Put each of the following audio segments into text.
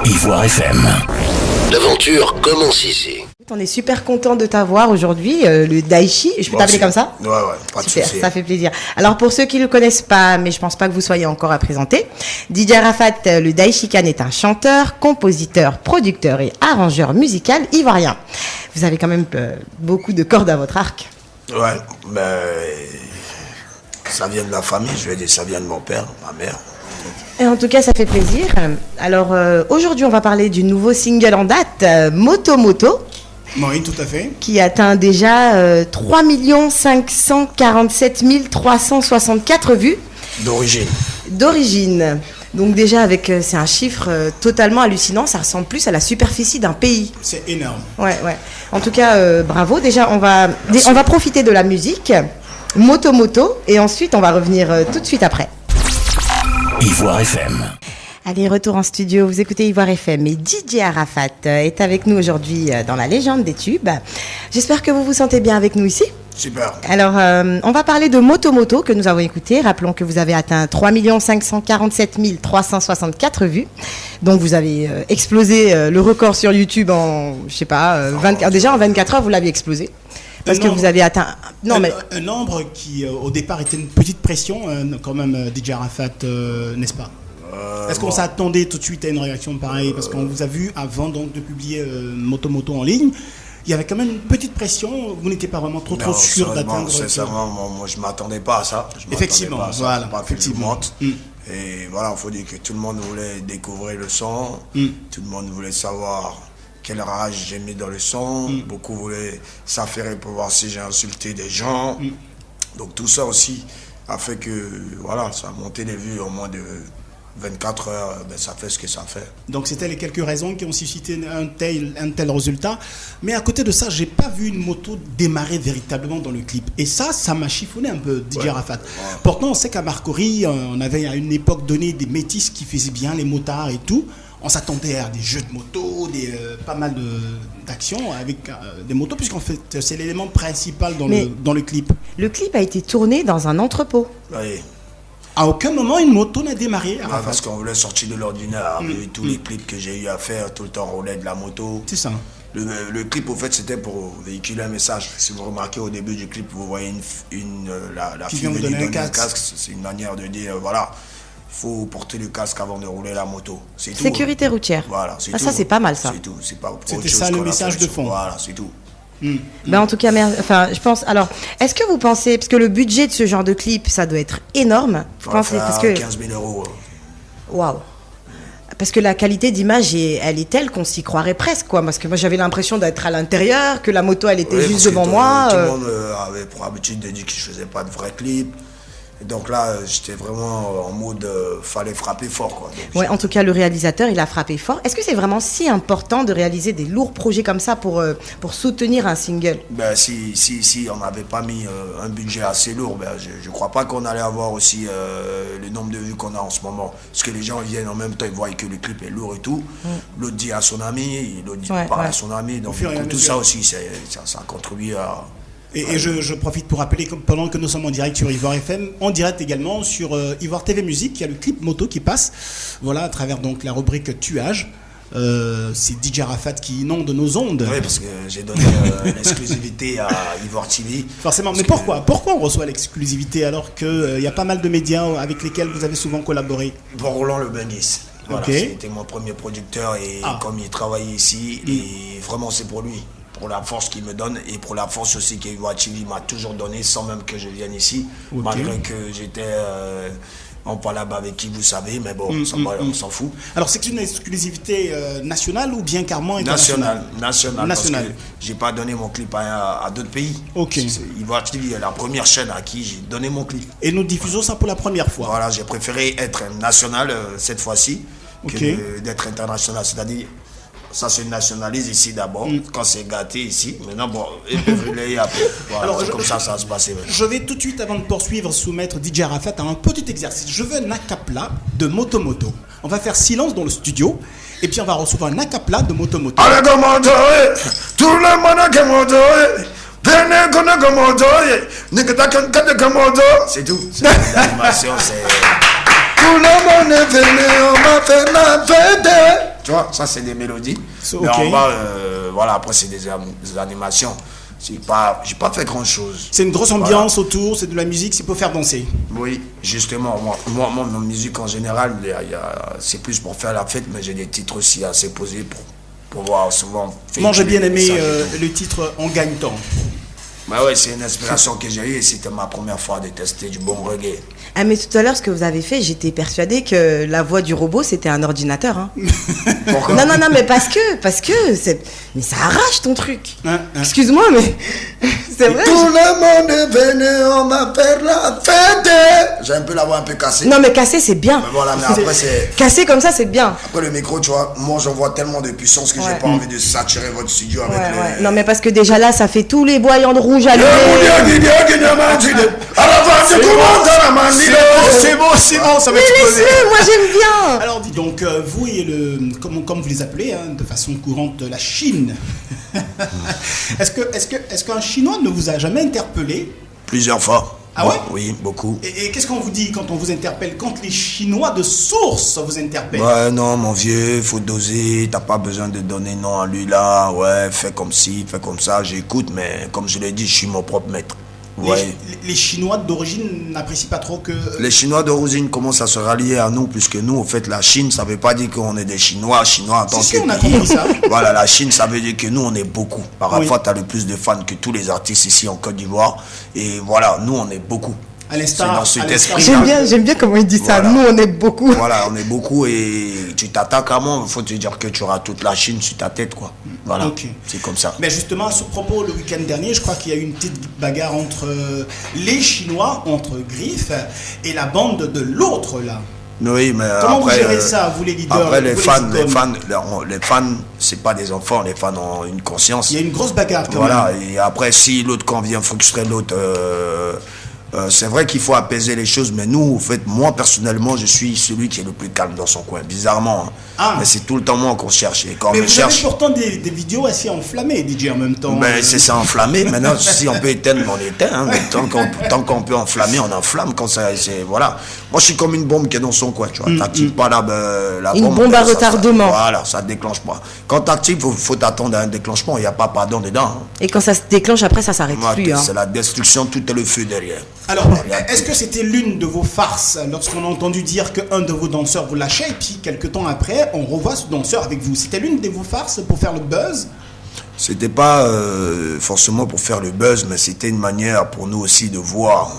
Ivoire FM. L'aventure commence ici. On est super content de t'avoir aujourd'hui, le Daichi. Je peux t'appeler comme ça ? Ouais, pas de Super, souci. ça fait plaisir. Alors pour ceux qui ne le connaissent pas, mais je pense pas que vous soyez encore à présenter, DJ Arafat, le Daishikan est un chanteur, compositeur, producteur et arrangeur musical ivoirien. Vous avez quand même beaucoup de cordes à votre arc. Ouais, mais ça vient de la famille, je vais dire, ça vient de mon père, ma mère. Et en tout cas, ça fait plaisir. Alors aujourd'hui, on va parler du nouveau single en date, Moto Moto. Oui, tout à fait. Qui atteint déjà 3 547 364 vues. D'origine. Donc déjà, c'est un chiffre totalement hallucinant. Ça ressemble plus à la superficie d'un pays. C'est énorme. Ouais. En tout cas, bravo. Déjà, on va profiter de la musique. Moto Moto. Et ensuite, on va revenir tout de suite après. Ivoire FM. Allez, retour en studio, vous écoutez Ivoire FM et DJ Arafat est avec nous aujourd'hui dans la légende des tubes. J'espère que vous vous sentez bien avec nous ici. Super. Alors, on va parler de Moto Moto que nous avons écouté. Rappelons que vous avez atteint 3 547 364 vues. Donc, vous avez explosé le record sur YouTube en, 24, déjà en 24 heures, vous l'aviez explosé. Parce que vous avez atteint... Un nombre qui, au départ, était une petite pression, quand même, DJ Arafat, n'est-ce pas ? Est-ce qu'on s'attendait tout de suite à une réaction pareille? Parce qu'on vous a vu avant donc de publier Moto Moto en ligne. Il y avait quand même une petite pression. Vous n'étiez pas vraiment trop sûr d'atteindre. Sincèrement, moi je ne m'attendais pas à ça. Effectivement, voilà. Effectivement. Et voilà, il faut dire que tout le monde voulait découvrir le son. Tout le monde voulait savoir quelle rage j'ai mis dans le son. Beaucoup voulaient s'affairer pour voir si j'ai insulté des gens. Donc tout ça aussi a fait que voilà, ça a monté les vues au moins de 24 heures, ça fait ce que ça fait. Donc c'était les quelques raisons qui ont suscité un tel résultat. Mais à côté de ça, j'ai pas vu une moto démarrer véritablement dans le clip. Et ça m'a chiffonné un peu, DJ Arafat. Pourtant, on sait qu'à Marcory, on avait à une époque donné des métis qui faisaient bien les motards et tout. On s'attendait à des jeux de moto, pas mal d'actions avec des motos, puisqu'en fait, c'est l'élément principal dans le clip. Le clip a été tourné dans un entrepôt. Oui. À aucun moment, une moto n'a démarré. Parce qu'on voulait sortir de l'ordinaire. Tous les clips que j'ai eu à faire, tout le temps, on roulait de la moto. C'est ça. Le clip, au fait, c'était pour véhiculer un message. Si vous remarquez au début du clip, vous voyez la fille venir donner un casque. C'est une manière de dire, voilà, il faut porter le casque avant de rouler la moto. C'est tout. Sécurité routière. Voilà, c'est tout. Ça, c'est pas mal, ça. C'est tout. C'était ça le message de fond. Voilà, c'est tout. En tout cas, je pense. Alors, est-ce que vous pensez, parce que le budget de ce genre de clip, ça doit être énorme. Parce que 15 000 euros. Waouh. Parce que la qualité d'image, elle est telle qu'on s'y croirait presque, quoi. Parce que moi, j'avais l'impression d'être à l'intérieur, que la moto, elle était juste devant moi. Tout le monde avait pour habitude de dire que je faisais pas de vrais clips. Et donc là, j'étais vraiment en mode fallait frapper fort, quoi. Ouais, en tout cas, le réalisateur, il a frappé fort. Est-ce que c'est vraiment si important de réaliser des lourds projets comme ça pour soutenir un single? Si on n'avait pas mis un budget assez lourd, je ne crois pas qu'on allait avoir aussi le nombre de vues qu'on a en ce moment. Parce que les gens viennent en même temps, ils voient que le clip est lourd et tout. L'autre dit à son ami, l'autre dit parle à son ami. Donc tout ça aussi, ça a contribué à... Et je profite pour rappeler que pendant que nous sommes en direct sur Ivoire FM, en direct également sur Ivoire TV Musique, il y a le clip moto qui passe, voilà, à travers donc la rubrique Tuage. C'est DJ Arafat qui inonde nos ondes. Oui, parce que j'ai donné l'exclusivité à Ivoire TV. Forcément, mais pourquoi on reçoit l'exclusivité alors qu'il y a pas mal de médias avec lesquels vous avez souvent collaboré? Pour Roland Le Bengis. Voilà, c'était mon premier producteur et comme il travaillait ici, et vraiment c'est pour lui. Pour la force qu'il me donne et pour la force aussi qu'Ivoire TV m'a toujours donné sans même que je vienne ici, malgré que j'étais en palabre avec qui vous savez, mais bon, on s'en fout. Alors c'est une exclusivité nationale ou bien carrément internationale? Nationale. Parce que j'ai pas donné mon clip à d'autres pays. Ivoire TV est la première chaîne à qui j'ai donné mon clip. Et nous diffusons ça pour la première fois. Voilà, j'ai préféré être national cette fois-ci que d'être international, c'est-à-dire... Ça se nationalise ici d'abord, quand c'est gâté ici. Maintenant, bon, ils peuvent relayer après. Voilà, alors, comme ça va se passer. Je vais tout de suite, avant de poursuivre, soumettre DJ Arafat à un petit exercice. Je veux un acapla de Moto Moto. On va faire silence dans le studio, et puis on va recevoir un acapla de Moto Moto. Allez, commando, tout le monde a commando, venez, commando, c'est tout. L'animation, c'est... Tout le monde est venu, on m'a fait la fête. tu vois, ça c'est des mélodies. Mais ok. en bas, voilà, après c'est des animations. J'ai pas fait grand chose. C'est une grosse ambiance autour, c'est de la musique, c'est pour faire danser. Oui, justement, moi ma musique en général, c'est plus pour faire la fête, mais j'ai des titres aussi assez posés pour pouvoir souvent faire. Moi j'ai bien aimé le titre On gagne temps. Bah ouais, c'est une inspiration que j'ai eue et c'était ma première fois de tester du bon reggae. Ah mais tout à l'heure, ce que vous avez fait, j'étais persuadée que la voix du robot, c'était un ordinateur. Hein. Pourquoi? Non, mais parce que mais ça arrache ton truc. Hein. Excuse-moi, mais c'est vrai. Tout le monde est venu, on va faire la fête. J'ai un peu la voix un peu cassée. Non, mais casser, c'est bien. Mais voilà, mais après c'est... Casser comme ça, c'est bien. Après le micro, tu vois, moi j'envoie tellement de puissance que j'ai pas envie de saturer votre studio avec les... Ouais. Non, mais parce que déjà là, ça fait tous les voyants de rouge allumés. C'est bon, ça va Mais exploser. laisse-le, moi j'aime bien. Alors dis donc, vous et comme vous les appelez de façon courante, la Chine. Est-ce qu'un Chinois ne vous a jamais interpellé? Plusieurs fois. Ah ouais? Oui, beaucoup. Et qu'est-ce qu'on vous dit quand on vous interpelle? Quand les Chinois de source vous interpellent? Ouais, non, mon vieux, faut doser, t'as pas besoin de donner nom à lui là, ouais, fais comme ci, fais comme ça, j'écoute, mais comme je l'ai dit, je suis mon propre maître. Ouais. Les Chinois d'origine n'apprécient pas trop que... Les Chinois d'origine commencent à se rallier à nous, puisque nous, en fait, la Chine, ça veut pas dire qu'on est des Chinois en tant Si, que on a pays. compris ça. Voilà, la Chine, ça veut dire que nous, on est beaucoup. Par Oui. rapport, tu as le plus de fans que tous les artistes ici en Côte d'Ivoire. Et voilà, nous, on est beaucoup. À l'instar... C'est dans cet à l'instar- esprit. J'aime bien comment il dit ça. Voilà. Nous, on est beaucoup. Voilà, on est beaucoup et tu t'attaques à moi, il faut te dire que tu auras toute la Chine sur ta tête, quoi. Voilà, Ok. c'est comme ça. Mais justement, à ce propos, le week-end dernier, je crois qu'il y a eu une petite bagarre entre les Chinois, entre Griff, et la bande de l'autre, là. Oui, mais Comment après, vous gérez ça, vous les leaders? après, les vous fans, icônes? les fans, c'est pas des enfants, les fans ont une conscience. Il y a une grosse bagarre, quand Voilà, même. et après, si l'autre camp vient frustrer l'autre, c'est vrai qu'il faut apaiser les choses, mais nous, en fait, moi, personnellement, je suis celui qui est le plus calme dans son coin, bizarrement. Hein. Ah. Mais c'est tout le temps moi qu'on cherche. Et quand Mais on me vous avez cherche, pourtant des vidéos assez enflammées, DJ, en même temps. ben, c'est ça enflammé. Maintenant, si on peut éteindre, on éteint. Hein. Mais tant qu'on peut enflammer, on enflamme. Quand ça, voilà. Moi, je suis comme une bombe qui est dans son coin. Tu vois, t'actives pas la Une bombe. bombe à ça, retardement. Voilà, ça déclenche pas. Quand t'actives, faut t'attendre à un déclenchement. Il n'y a pas pardon dedans. Hein. Et quand ça se déclenche, après, ça s'arrête Ouais, plus. Hein. c'est la destruction, tout est le feu derrière. Alors, est-ce que c'était l'une de vos farces lorsqu'on a entendu dire qu'un de vos danseurs vous lâchait et puis quelques temps après, on revoit ce danseur avec vous? C'était l'une de vos farces pour faire le buzz? C'était pas forcément pour faire le buzz, mais c'était une manière pour nous aussi de voir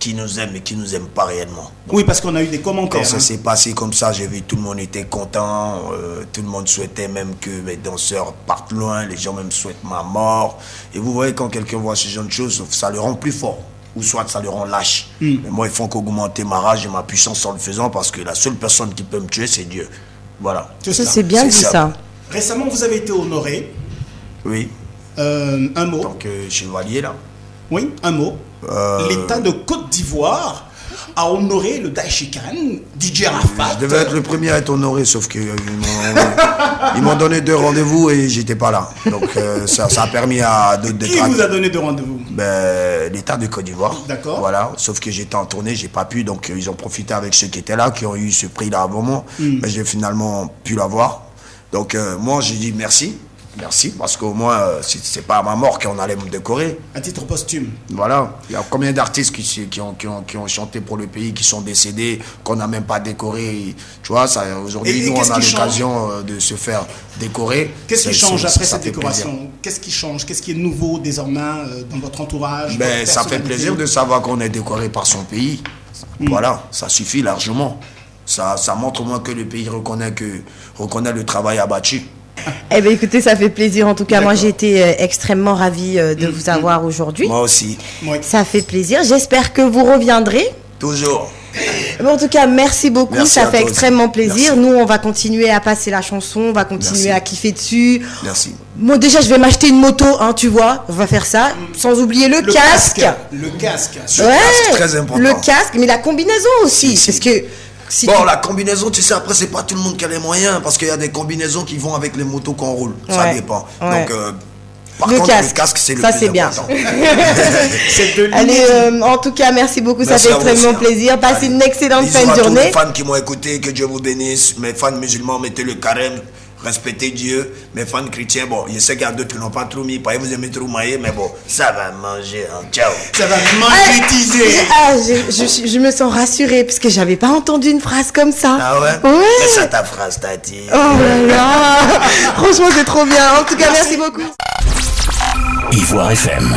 qui nous aime et qui nous aime pas réellement. Oui, parce qu'on a eu des commentaires. Quand ça hein. s'est passé comme ça, j'ai vu tout le monde était content, tout le monde souhaitait même que mes danseurs partent loin, les gens même souhaitent ma mort. Et vous voyez, quand quelqu'un voit ce genre de choses, ça le rend plus fort. Ou soit ça le rend lâche. Mais moi, il faut qu'augmenter ma rage et ma puissance en le faisant, parce que la seule personne qui peut me tuer, c'est Dieu. Voilà. C'est Ça, ça. c'est bien C'est dit ça. ça. Récemment, vous avez été honoré. Oui. Un mot. Donc, chevalier, là. Oui, un mot. L'État de Côte d'Ivoire a honoré le Daishikan, DJ Arafat. Je devais être le premier à être honoré, sauf qu'ils m'ont donné 2 rendez-vous et j'étais pas là. Donc ça a permis à d'autres d'être... Qui vous a donné de rendez-vous? Ben, l'État de Côte d'Ivoire. D'accord. Voilà, sauf que j'étais en tournée, j'ai pas pu, donc ils ont profité avec ceux qui étaient là, qui ont eu ce prix-là avant moi. Mais j'ai finalement pu l'avoir. Donc moi, j'ai dit merci. Merci, parce qu'au moins, c'est pas à ma mort qu'on allait me décorer. À titre posthume. Voilà, il y a combien d'artistes qui ont chanté pour le pays, qui sont décédés, qu'on n'a même pas décoré. Tu vois, aujourd'hui, Et nous, qu'est-ce on a qui l'occasion de se faire décorer. Qu'est-ce qui change Ça après fait cette plaisir. décoration? Qu'est-ce qui change? Qu'est-ce qui est nouveau désormais dans votre entourage? Ben, votre ça fait personnalité? plaisir de savoir qu'on est décoré par son pays. Voilà, ça suffit largement. Ça montre au moins que le pays reconnaît le travail abattu. Eh bien, écoutez, ça fait plaisir. En tout cas, moi, D'accord. j'ai été extrêmement ravie de vous avoir aujourd'hui. Moi aussi. Oui. Ça fait plaisir. J'espère que vous reviendrez. Toujours. Bon, en tout cas, merci beaucoup. Merci ça à fait toi extrêmement aussi. plaisir. Merci. Nous, on va continuer à passer la chanson. On va continuer Merci. à kiffer dessus. Merci. Moi, déjà, je vais m'acheter une moto, hein, tu vois. On va faire ça. Sans oublier le casque. Le casque. Ouais. casque, très important. Le casque, mais la combinaison aussi. Si. Parce que. Si Bon, tu- la combinaison, tu sais, après, c'est pas tout le monde qui a les moyens, parce qu'il y a des combinaisons qui vont avec les motos qu'on roule. Ça Ouais. dépend. Ouais. Donc, Par le contre, casque. le casque, c'est le Ça, plus c'est bien. important. C'est de Allez, en tout cas, merci beaucoup. Merci ça fait à vous extrêmement aussi, hein. plaisir. Passez une excellente Bisous fin de à tous journée. les fans qui m'ont écouté, que Dieu vous bénisse. Mes fans musulmans, mettez le carême, respectez Dieu. Mes fans chrétiens, bon, je sais qu'il y a d'autres qui n'ont pas trop mis, pas vous aimez trop mailler, mais bon, ça va manger. Hein. Ciao. Ça va magnétiser. Je me sens rassurée parce que j'avais pas entendu une phrase comme ça. Ah ouais? Ouais. C'est ça ta phrase, Tati. Oh là là. Franchement, c'est trop bien. En tout cas, merci beaucoup. Ivoire FM.